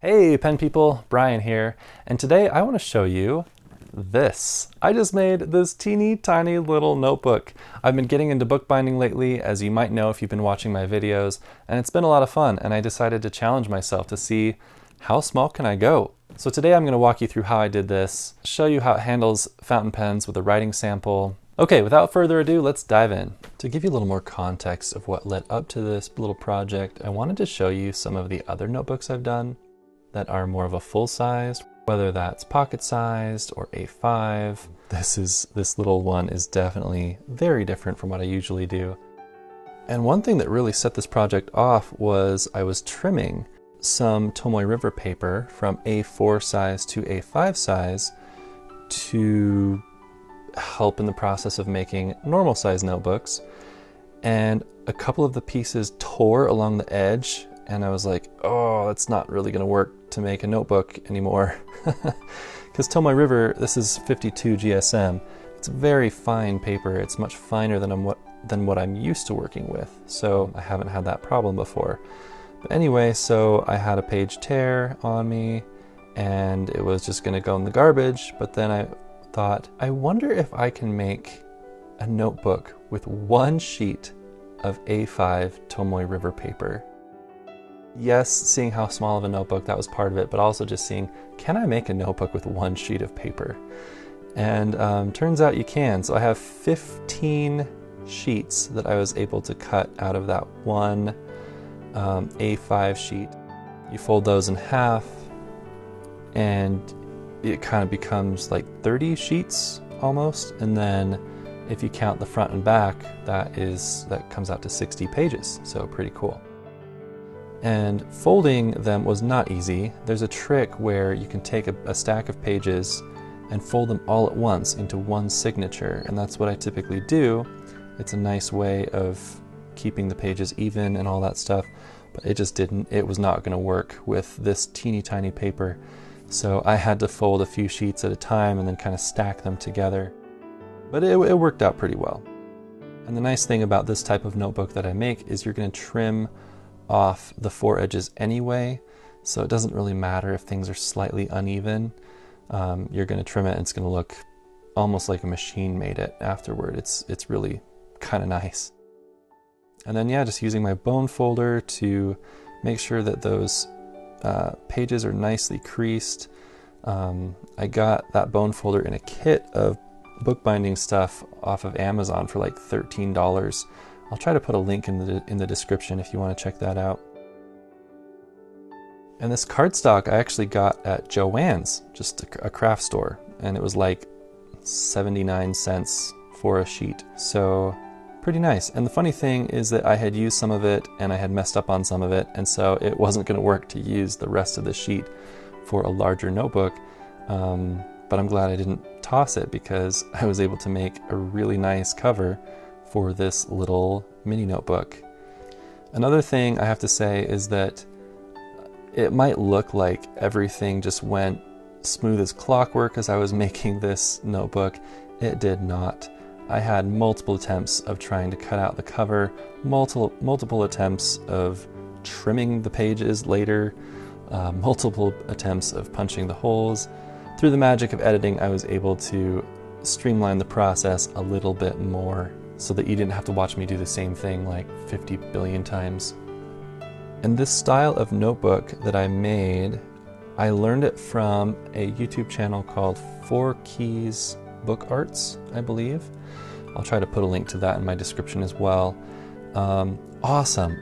Hey pen people, Brian here, and today I want to show you this. I just made this teeny tiny little notebook. I've been getting into bookbinding lately, as you might know if you've been watching my videos, and it's been a lot of fun, and I decided to challenge myself to see how small can I go. So today I'm going to walk you through how I did this, show you how it handles fountain pens with a writing sample. Okay, without further ado, let's dive in. To give you a little more context of what led up to this little project, I wanted to show you some of the other notebooks I've done that are more of a full size, whether that's pocket sized or A5. This little one is definitely very different from what I usually do. And one thing that really set this project off was I was trimming some Tomoe River paper from A4 size to A5 size to help in the process of making normal size notebooks. And a couple of the pieces tore along the edge, and I was like, oh, that's not really going to work to make a notebook anymore. Because Tomoe River, this is 52 GSM. It's very fine paper. It's much finer than what I'm used to working with. So I haven't had that problem before. But anyway, so I had a page tear on me, and it was just going to go in the garbage. But then I thought, I wonder if I can make a notebook with one sheet of A5 Tomoe River paper. Yes, seeing how small of a notebook, that was part of it, but also just seeing, can I make a notebook with one sheet of paper? And turns out you can. So I have 15 sheets that I was able to cut out of that one A5 sheet. You fold those in half, and it kind of becomes like 30 sheets almost. And then if you count the front and back, that comes out to 60 pages. So pretty cool. And folding them was not easy. There's a trick where you can take a stack of pages and fold them all at once into one signature, and that's what I typically do. It's a nice way of keeping the pages even and all that stuff, but it just didn't. It was not going to work with this teeny tiny paper, so I had to fold a few sheets at a time and then kind of stack them together. But it worked out pretty well. And the nice thing about this type of notebook that I make is you're going to trim off the four edges anyway, so it doesn't really matter if things are slightly uneven. You're going to trim it and it's going to look almost like a machine made it afterward. It's really kind of nice. And then just using my bone folder to make sure that those pages are nicely creased. I got that bone folder in a kit of bookbinding stuff off of Amazon for like $13. I'll try to put a link in the description if you want to check that out. And this cardstock I actually got at Joann's, just a craft store, and it was like 79 cents for a sheet. So pretty nice. And the funny thing is that I had used some of it and I had messed up on some of it, and so it wasn't going to work to use the rest of the sheet for a larger notebook. But I'm glad I didn't toss it, because I was able to make a really nice cover for this little mini notebook. Another thing I have to say is that it might look like everything just went smooth as clockwork as I was making this notebook. It did not. I had multiple attempts of trying to cut out the cover, multiple attempts of trimming the pages later, multiple attempts of punching the holes. Through the magic of editing, I was able to streamline the process a little bit more, so that you didn't have to watch me do the same thing like 50 billion times. And this style of notebook that I made, I learned it from a YouTube channel called 4 Keys Book Arts, I believe. I'll try to put a link to that in my description as well. Awesome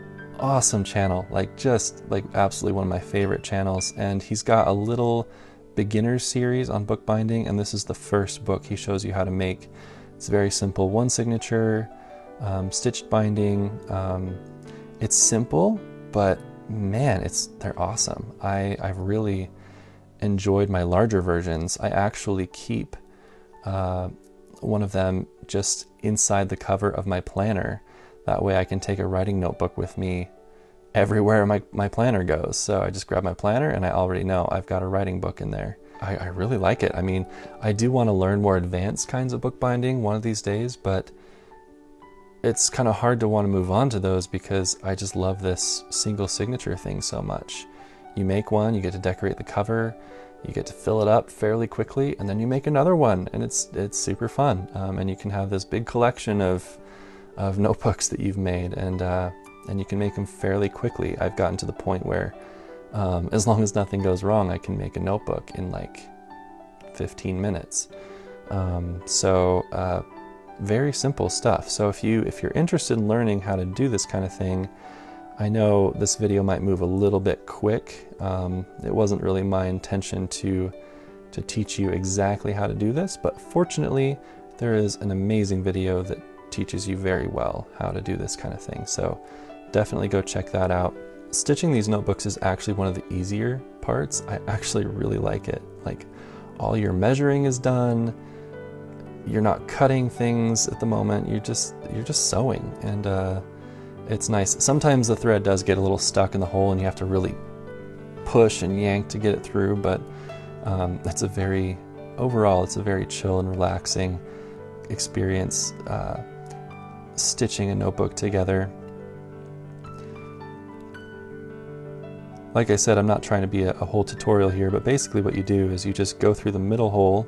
channel, just absolutely one of my favorite channels. And he's got a little beginner's series on bookbinding, and this is the first book he shows you how to make. It's very simple, one signature, stitched binding. It's simple, but man, they're awesome. I've really enjoyed my larger versions. I actually keep one of them just inside the cover of my planner. That way I can take a writing notebook with me everywhere my planner goes. So I just grab my planner and I already know I've got a writing book in there. I really like it. I mean, I do want to learn more advanced kinds of bookbinding one of these days, but it's kind of hard to want to move on to those because I just love this single signature thing so much. you make one, you get to decorate the cover, you get to fill it up fairly quickly, and then you make another one, and it's super fun. And you can have this big collection of notebooks that you've made, and you can make them fairly quickly. I've gotten to the point where as long as nothing goes wrong, I can make a notebook in like 15 minutes. Very simple stuff. So if you're interested in learning how to do this kind of thing, I know this video might move a little bit quick. It wasn't really my intention to teach you exactly how to do this, but fortunately there is an amazing video that teaches you very well how to do this kind of thing. So definitely go check that out. Stitching these notebooks is actually one of the easier parts. I actually really like it. Like, all your measuring is done. You're not cutting things at the moment. You're just sewing, and it's nice. Sometimes the thread does get a little stuck in the hole and you have to really push and yank to get it through, but overall it's a very chill and relaxing experience stitching a notebook together. Like I said, I'm not trying to be a whole tutorial here, but basically what you do is you just go through the middle hole,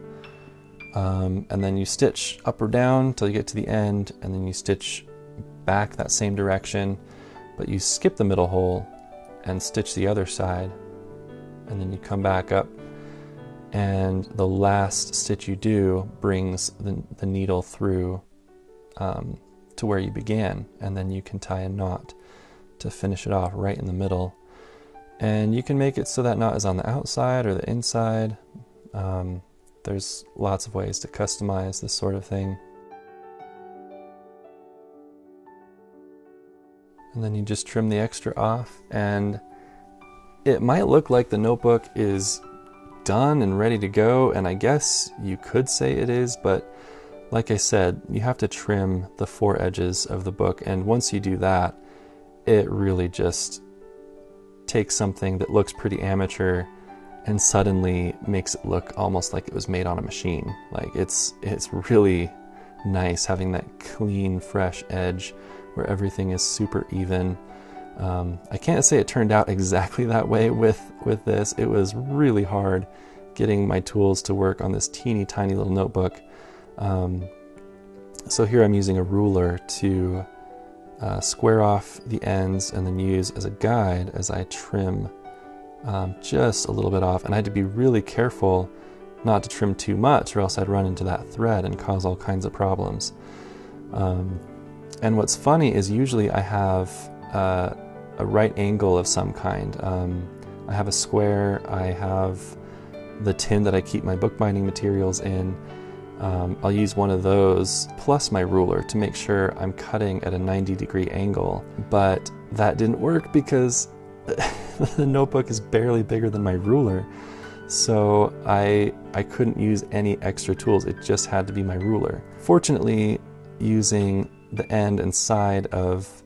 and then you stitch up or down till you get to the end, and then you stitch back that same direction, but you skip the middle hole and stitch the other side, and then you come back up, and the last stitch you do brings the needle through to where you began, and then you can tie a knot to finish it off right in the middle. And you can make it so that knot is on the outside or the inside. There's lots of ways to customize this sort of thing. And then you just trim the extra off, and it might look like the notebook is done and ready to go, and I guess you could say it is, but like I said, you have to trim the four edges of the book, and once you do that, it really just takes something that looks pretty amateur and suddenly makes it look almost like it was made on a machine. Like, it's really nice having that clean, fresh edge where everything is super even. I can't say it turned out exactly that way with this. It was really hard getting my tools to work on this teeny tiny little notebook. So here I'm using a ruler to square off the ends and then use as a guide as I trim just a little bit off. And I had to be really careful not to trim too much, or else I'd run into that thread and cause all kinds of problems. And what's funny is usually I have a right angle of some kind. I have a square, I have the tin that I keep my bookbinding materials in. I'll use one of those plus my ruler to make sure I'm cutting at a 90-degree angle, but that didn't work because the notebook is barely bigger than my ruler, so I couldn't use any extra tools. It just had to be my ruler. Fortunately, using the end and side of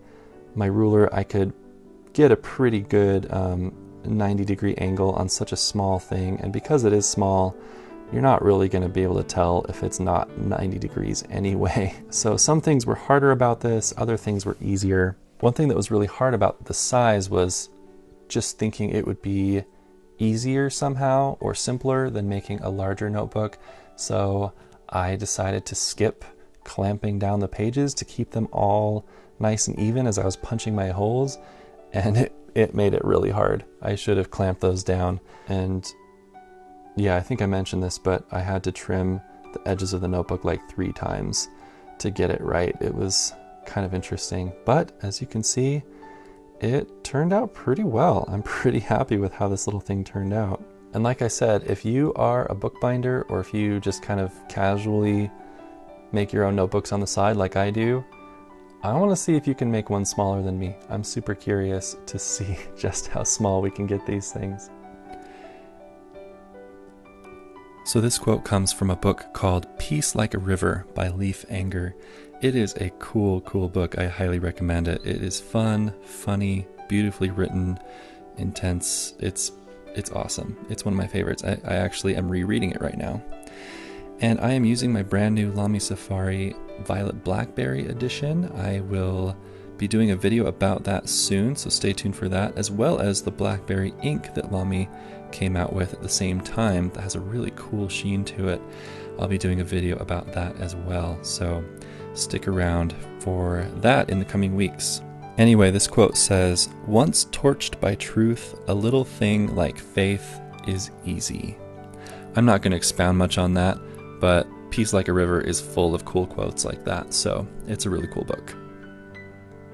my ruler, I could get a pretty good 90-degree angle on such a small thing, and because it is small, you're not really going to be able to tell if it's not 90 degrees anyway. So some things were harder about this, other things were easier. One thing that was really hard about the size was just thinking it would be easier somehow or simpler than making a larger notebook. So I decided to skip clamping down the pages to keep them all nice and even as I was punching my holes, and it made it really hard. I should have clamped those down. And yeah, I think I mentioned this, but I had to trim the edges of the notebook like 3 times to get it right. It was kind of interesting, but as you can see, it turned out pretty well. I'm pretty happy with how this little thing turned out. And like I said, if you are a bookbinder, or if you just kind of casually make your own notebooks on the side like I do, I want to see if you can make one smaller than me. I'm super curious to see just how small we can get these things. So this quote comes from a book called Peace Like a River by Leif Anger. It is a cool book. I highly recommend it. It is fun, funny, beautifully written, intense. It's awesome. It's one of my favorites. I actually am rereading it right now. And I am using my brand new Lamy Safari Violet Blackberry edition. I will be doing a video about that soon, so stay tuned for that, as well as the blackberry ink that Lamy came out with at the same time that has a really cool sheen to it. I'll be doing a video about that as well, so stick around for that in the coming weeks. Anyway, this quote says, "Once torched by truth, a little thing like faith is easy." I'm not going to expound much on that, but Peace Like a River is full of cool quotes like that, so it's a really cool book.